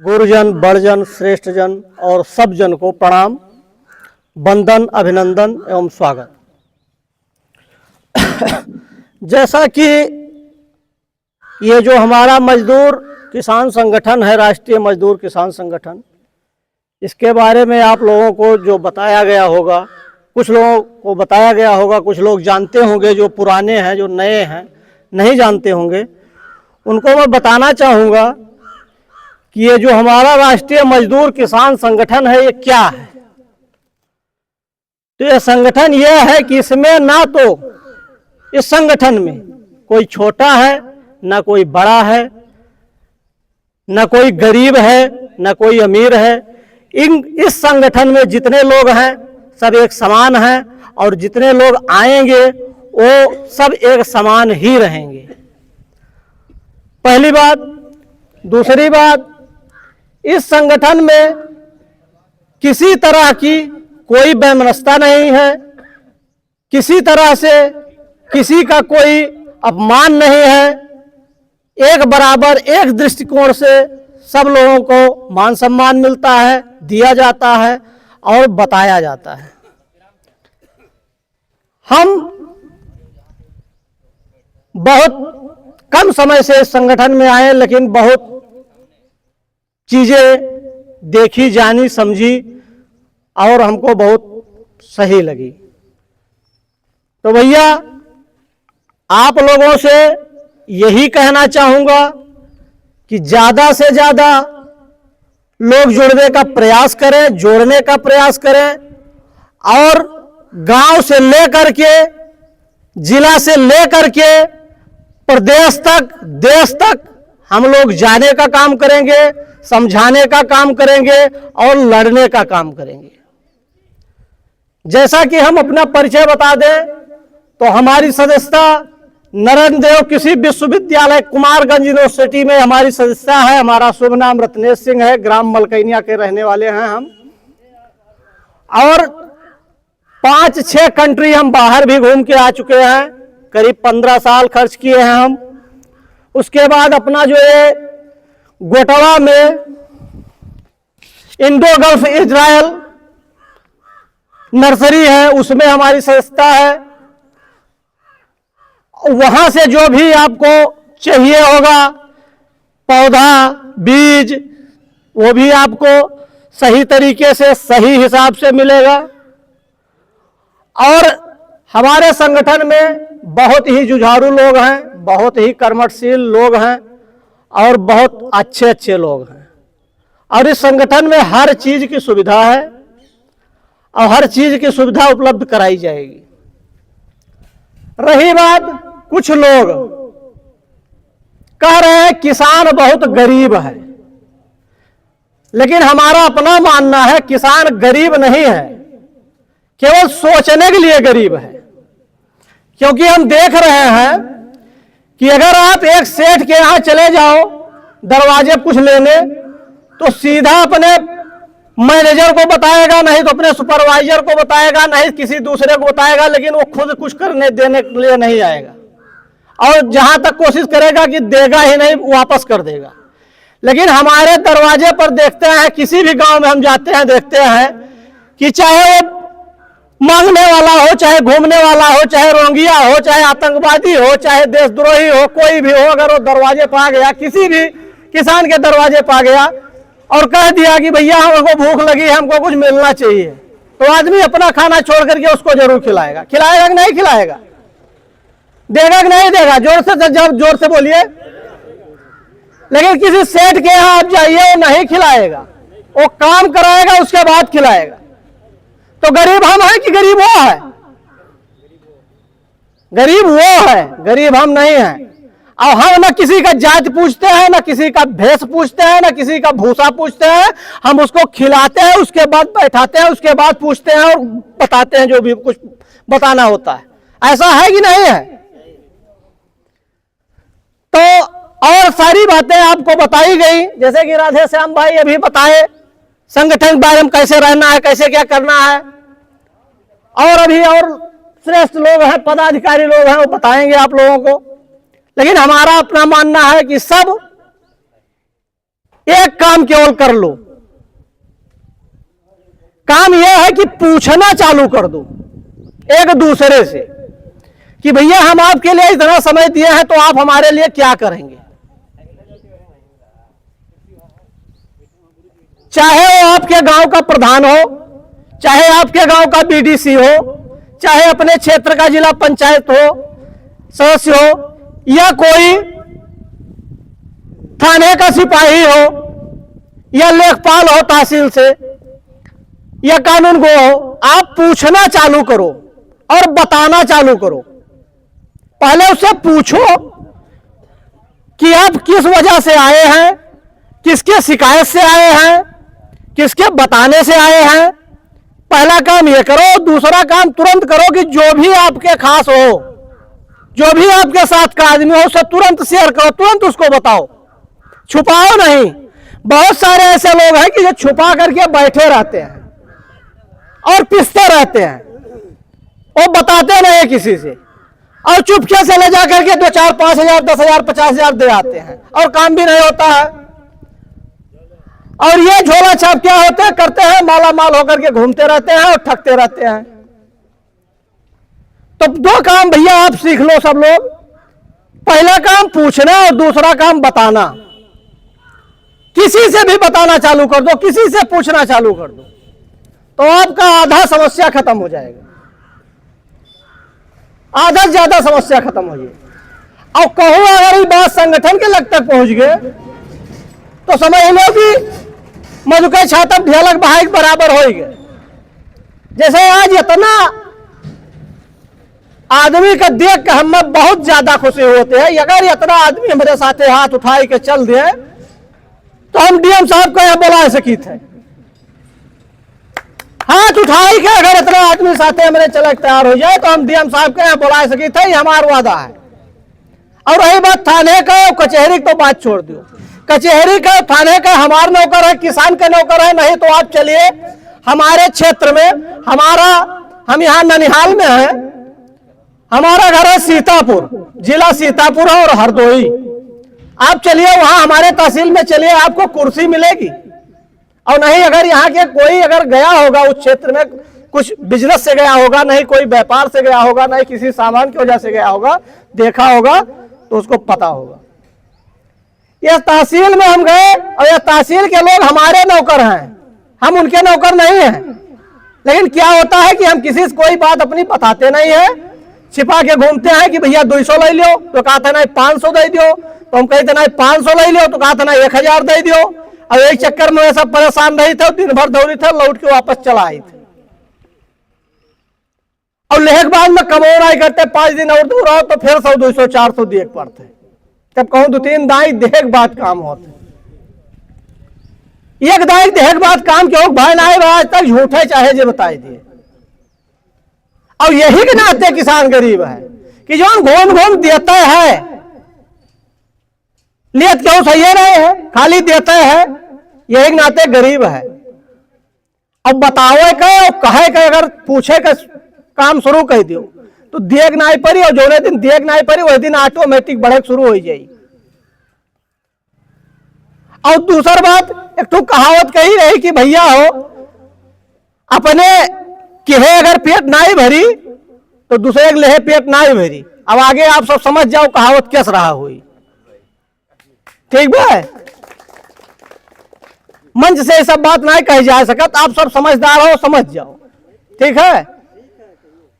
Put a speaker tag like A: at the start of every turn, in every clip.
A: गुरुजन, बड़जन, श्रेष्ठजन और सब जन को प्रणाम, वंदन, अभिनंदन एवं स्वागत। जैसा कि ये जो हमारा मजदूर किसान संगठन है, राष्ट्रीय मजदूर किसान संगठन, इसके बारे में आप लोगों को जो बताया गया होगा, कुछ लोगों को बताया गया होगा, कुछ लोग जानते होंगे, जो पुराने हैं, जो नए हैं नहीं जानते होंगे, उनको मैं बताना चाहूँगा कि ये जो हमारा राष्ट्रीय मजदूर किसान संगठन है, ये क्या है। तो ये संगठन ये है कि इसमें ना तो इस संगठन में कोई छोटा है, ना कोई बड़ा है, ना कोई गरीब है, ना कोई अमीर है। इस संगठन में जितने लोग हैं सब एक समान हैं और जितने लोग आएंगे वो सब एक समान ही रहेंगे। पहली बात। दूसरी बात, इस संगठन में किसी तरह की कोई वैमनस्यता नहीं है, किसी तरह से किसी का कोई अपमान नहीं है। एक बराबर, एक दृष्टिकोण से सब लोगों को मान सम्मान मिलता है, दिया जाता है और बताया जाता है। हम बहुत कम समय से इस संगठन में आए, लेकिन बहुत चीजें देखी, जानी, समझी और हमको बहुत सही लगी। तो भैया, आप लोगों से यही कहना चाहूँगा कि ज़्यादा से ज़्यादा लोग जुड़ने का प्रयास करें, जोड़ने का प्रयास करें और गांव से लेकर के, जिला से लेकर के प्रदेश तक, देश तक हम लोग जाने का काम करेंगे, समझाने का काम करेंगे और लड़ने का काम करेंगे। जैसा कि हम अपना परिचय बता दें तो हमारी सदस्यता नरेंद्र देव कृषि विश्वविद्यालय कुमारगंज यूनिवर्सिटी में हमारी सदस्यता है। हमारा शुभ नाम रत्नेश सिंह है, ग्राम मलकैनिया के रहने वाले हैं हम। और 5-6 कंट्री हम बाहर भी घूम के आ चुके हैं, करीब 15 साल खर्च किए हैं हम। उसके बाद अपना जो ये गोटवा में इंडो गल्फ इजराइल नर्सरी है, उसमें हमारी सदस्यता है। वहां से जो भी आपको चाहिए होगा पौधा, बीज, वो भी आपको सही तरीके से, सही हिसाब से मिलेगा। और हमारे संगठन में बहुत ही जुझारू लोग हैं, बहुत ही कर्मठशील लोग हैं और बहुत अच्छे अच्छे लोग हैं। और इस संगठन में हर चीज की सुविधा है और हर चीज की सुविधा उपलब्ध कराई जाएगी। रही बात, कुछ लोग कह रहे हैं किसान बहुत गरीब है, लेकिन हमारा अपना मानना है किसान गरीब नहीं है, केवल सोचने के लिए गरीब है। क्योंकि हम देख रहे हैं कि अगर आप एक सेठ के यहां चले जाओ दरवाजे कुछ लेने, तो सीधा अपने मैनेजर को बताएगा, नहीं तो अपने सुपरवाइजर को बताएगा, नहीं किसी दूसरे को बताएगा, लेकिन वो खुद कुछ करने देने के लिए नहीं आएगा। और जहां तक कोशिश करेगा कि देगा ही नहीं, वापस कर देगा। लेकिन हमारे दरवाजे पर देखते हैं, किसी भी गांव में हम जाते हैं, देखते हैं कि चाहे वो मांगने वाला हो, चाहे घूमने वाला हो, चाहे रोंगिया हो, चाहे आतंकवादी हो, चाहे देशद्रोही हो, कोई भी हो, अगर वो दरवाजे पर आ गया, किसी भी किसान के दरवाजे पर आ गया और कह दिया कि भैया हमको भूख लगी, हमको कुछ मिलना चाहिए, तो आदमी अपना खाना छोड़ करके उसको जरूर खिलाएगा। खिलाएगा कि नहीं खिलाएगा? देगा कि नहीं देगा? जोर से, जब जोर से बोलिए। लेकिन किसी सेठ के यहां आप जाइए, वो नहीं खिलाएगा, वो काम कराएगा, उसके बाद खिलाएगा। तो गरीब हम हैं कि गरीब वो है? गरीब वो है, गरीब हम नहीं हैं। और हम न किसी का जात पूछते हैं, न किसी का भेष पूछते हैं, न किसी का भूसा पूछते हैं। हम उसको खिलाते हैं, उसके बाद बैठाते हैं, उसके बाद पूछते हैं और बताते हैं जो भी कुछ बताना होता है। ऐसा है कि नहीं है? तो और सारी बातें आपको बताई गई, जैसे कि राधे श्याम भाई अभी बताए संगठन के बारे में, कैसे रहना है, कैसे क्या करना है। और अभी और श्रेष्ठ लोग हैं, पदाधिकारी लोग हैं, वो बताएंगे आप लोगों को। लेकिन हमारा अपना मानना है कि सब एक काम केवल कर लो, काम यह है कि पूछना चालू कर दो एक दूसरे से कि भैया हम आपके लिए इतना समय दिए हैं तो आप हमारे लिए क्या करेंगे। चाहे वो आपके गांव का प्रधान हो, चाहे आपके गांव का बीडीसी हो, चाहे अपने क्षेत्र का जिला पंचायत हो सदस्य हो, या कोई थाने का सिपाही हो, या लेखपाल हो तहसील से, या कानून गो हो, आप पूछना चालू करो और बताना चालू करो। पहले उससे पूछो कि आप किस वजह से आए हैं, किसके शिकायत से आए हैं, किसके बताने से आए हैं। पहला काम ये करो। दूसरा काम तुरंत करो कि जो भी आपके खास हो, जो भी आपके साथ का आदमी हो, उसे तुरंत शेयर करो, तुरंत उसको बताओ, छुपाओ नहीं। बहुत सारे ऐसे लोग हैं कि जो छुपा करके बैठे रहते हैं और पिसते रहते हैं, वो बताते नहीं किसी से, और चुपके से ले जा करके 2, 4, 5 हजार, 10 हजार, 50 हजार दे आते हैं और काम भी नहीं होता है। और ये झोला छाप क्या होते हैं, करते हैं, माला माल होकर के घूमते रहते हैं और ठगते रहते हैं। तो 2 काम भैया आप सीख लो सब लोग। पहला काम पूछना और दूसरा काम बताना। किसी से भी बताना चालू कर दो, किसी से पूछना चालू कर दो, तो आपका आधा समस्या खत्म हो जाएगा, आधा से ज्यादा समस्या खत्म हो जाएगी। और कहूं अगर ये बात संगठन के लग तक पहुंच गए तो समझ लो कि मधुकर छातक ढेलक बहाई बराबर हो गए। जैसे आज इतना आदमी का देख के हमें बहुत ज्यादा खुशी होते हैं। अगर इतना आदमी हमारे साथ हाथ उठाई के चल दे तो हम डीएम साहब को यहां बुला सकी थे। हाथ उठाई के अगर इतना आदमी साथ हमारे चलक तैयार हो जाए तो हम डीएम साहब को यहां बुला सकी थे। ये हमारा वादा है। और रही बात थाने का, कचहरी तो बात छोड़ दो। कचहरी का, थाने का हमारा नौकर है, किसान का नौकर है, नहीं तो आप चलिए हमारे क्षेत्र में। हम यहाँ ननिहाल में है, हमारा घर है सीतापुर, जिला सीतापुर है और हरदोई। आप चलिए वहां हमारे तहसील में चलिए, आपको कुर्सी मिलेगी। और नहीं अगर यहाँ के कोई अगर गया होगा उस क्षेत्र में, कुछ बिजनेस से गया होगा, नहीं कोई व्यापार से गया होगा, नहीं किसी सामान की वजह से गया होगा, देखा होगा तो उसको पता होगा। यह तहसील में हम गए और यह तहसील के लोग हमारे नौकर हैं, हम उनके नौकर नहीं हैं। लेकिन क्या होता है कि हम किसी से कोई बात अपनी बताते नहीं है, छिपा के घूमते हैं कि भैया 200 ले लो, तो कहा था नहीं 500 दे दो, तो हम कहते नहीं 500 ले लो, तो कहा था ना 1000 दे दो। और एक चक्कर में सब परेशान रही थे, दिन भर दौड़ी थे, लौट के वापस चला आई थे। और लेहक बाद में कमौनाई करते, 5 दिन और दूर रहो तो फिर 100, 200, 400 दिए पड़ते। तब कहूं 2-3 दाई देख बात काम होते, एक दाई देख बात काम क्यों भाई ना आज तक झूठे चाहे जे बताए दिए। और यही के नाते किसान गरीब है कि जो घूम घूम देता है, नियत क्यों सही नहीं है, खाली देता है, यही के नाते गरीब है। अब बतावे का और कहे का अगर पूछे का काम शुरू कर दियो तो देख नहीं पड़ी, और जो दिन देख नहीं पड़ी वही दिन ऑटोमेटिक बढ़े शुरू हो जाएगी। और दूसरी बात, एक तो कहावत कही रही कि भैया हो अपने किहे अगर पेट नहीं भरी तो दूसरे के लेहे पेट नहीं भरी। अब आगे आप सब समझ जाओ कहावत कैस रहा हुई, ठीक है। मंच से सब बात नहीं कही जा सकत, आप सब समझदार हो, समझ जाओ, ठीक है।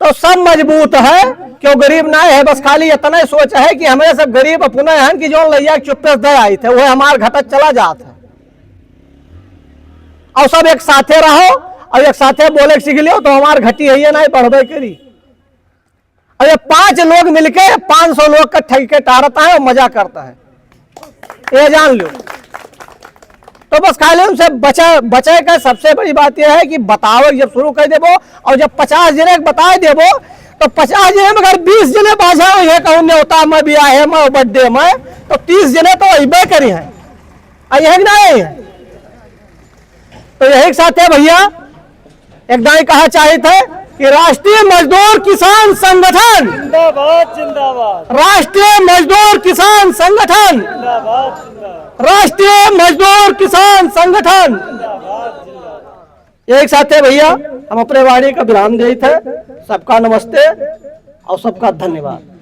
A: तो सब मजबूत है, क्यों गरीब नहीं है, बस खाली इतना ही सोच है कि हमें सब गरीब अपना है कि जो लैया चुप्पे दे आई थे वह हमार घटक चला जाता है। और सब एक साथे रहो और एक साथे बोले सीख लियो तो हमार घटी है नहीं बढ़े करी। और ये 5 लोग मिलके 500 लोग का ठग के टारता है और मजा करता है, ये जान लो। तो बस खाली उनसे बचे का सबसे बड़ी बात यह है कि बताओ जब शुरू कर देवो, और जब 50 जने बता देवो तो 50 जने में अगर 20 जने बाजा ये कहूँ न्योता में भी आए मैं बर्थडे में, तो 30 जने तो अबे करी है, यही नहीं है। तो यही साथ है भैया, एक दाई कहा चाहे थे कि राष्ट्रीय मजदूर किसान संगठन
B: जिंदाबाद जिंदाबाद,
A: राष्ट्रीय मजदूर किसान संगठन
B: जिंदाबाद जिंदाबाद।
A: राष्ट्रीय मजदूर किसान संगठन। एक साथ है भैया, हम अपने वाणी का विराम देते हैं। सबका नमस्ते और सबका धन्यवाद।